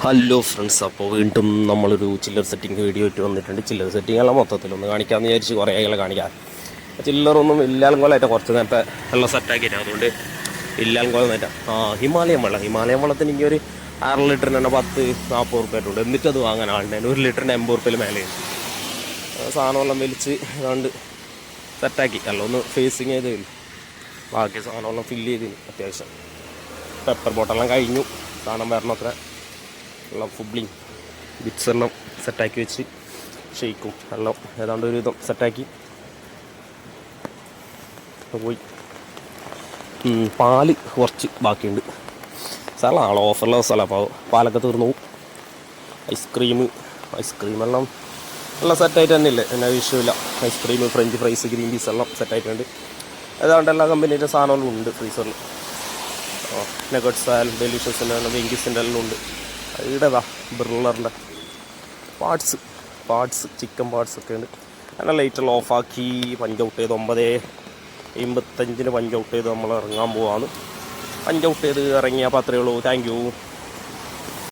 Hello friends, അപ്പോൾ വീണ്ടും നമ്മളൊരു ചില്ലർ സെറ്റിംഗ് വീഡിയോ ആയിട്ട് വന്നിട്ടുണ്ട്. ചില്ലർ സെറ്റിംഗ് എല്ലാം മൊത്തത്തിലൊന്ന് കാണിക്കാമെന്ന് വിചാരിച്ച് കുറേ ആളുകളെ കാണിക്കാം. ചില്ലറൊന്നും ഇല്ലാലും കൊല്ലമായിട്ട് കുറച്ച് നേരത്തെ എല്ലാം സെറ്റാക്കിയിട്ട് അതുകൊണ്ട് ഇല്ലാലും കൊല്ലമായിട്ട് ഹിമാലയൻ വെള്ളത്തിന് ഇനി ഒരു 6 ലിറ്ററിന് തന്നെ 10-40 റുപ്യായിട്ടുണ്ട്. എന്നിട്ടത് വാങ്ങാൻ ആളുടെ 1 ലിറ്ററിന് 80 റുപ്യയിൽ മേലെയുണ്ട്. സാധനം എല്ലാം വലിച്ച് അതുകൊണ്ട് സെറ്റാക്കി അല്ല ഒന്ന് ഫേസിങ് ചെയ്തതില്ല. ബാക്കി സാധനമെല്ലാം ഫില്ല് ചെയ്തിന്. അത്യാവശ്യം പെപ്പർ ബോട്ടെല്ലാം കഴിഞ്ഞു. സാധനം വരണത്ര എല്ലാം ഫുബ്ലിങ് ബിറ്റ്സ് എല്ലാം സെറ്റാക്കി വെച്ച് ഷെയ്ക്കും എല്ലാം ഏതാണ്ട് ഒരു വിധം സെറ്റാക്കി പോയി. പാല് കുറച്ച് ബാക്കിയുണ്ട്. സ്ഥലമാണ് ഓഫറുള്ള സ്ഥലം. അപ്പോൾ പാലൊക്കെ തീർന്നു പോകും. ഐസ്ക്രീമെല്ലാം എല്ലാം സെറ്റായിട്ട് തന്നെ ഇല്ലേ, എന്നാ വിഷയമില്ല. Ice cream, French fries, green peas എല്ലാം സെറ്റായിട്ടുണ്ട്. ഏതാണ്ട് എല്ലാ കമ്പനീൻ്റെ സാധനങ്ങളും ഉണ്ട് ഫ്രീസറിൽ. നെഗറ്റ്സ് ആയാലും ഡെലിഷ്യസിൻ്റെ എല്ലാം വെങ്കിസിൻ്റെ എല്ലാം ഉണ്ട്. ഇടതാ ബ്രില്ലറിൻ്റെ പാർട്സ് ചിക്കൻ പാർട്സ് ഒക്കെ ഉണ്ട്. അങ്ങനെ ലൈറ്റെല്ലാം ഓഫാക്കി പഞ്ച് ഔട്ട് ചെയ്ത് 9:55 പഞ്ച് ഔട്ട് ചെയ്ത് നമ്മൾ ഇറങ്ങാൻ പോവാണ്. പഞ്ച് ഔട്ട് ചെയ്ത് ഇറങ്ങിയപ്പോൾ അത്രയേ ഉള്ളൂ. Thank you.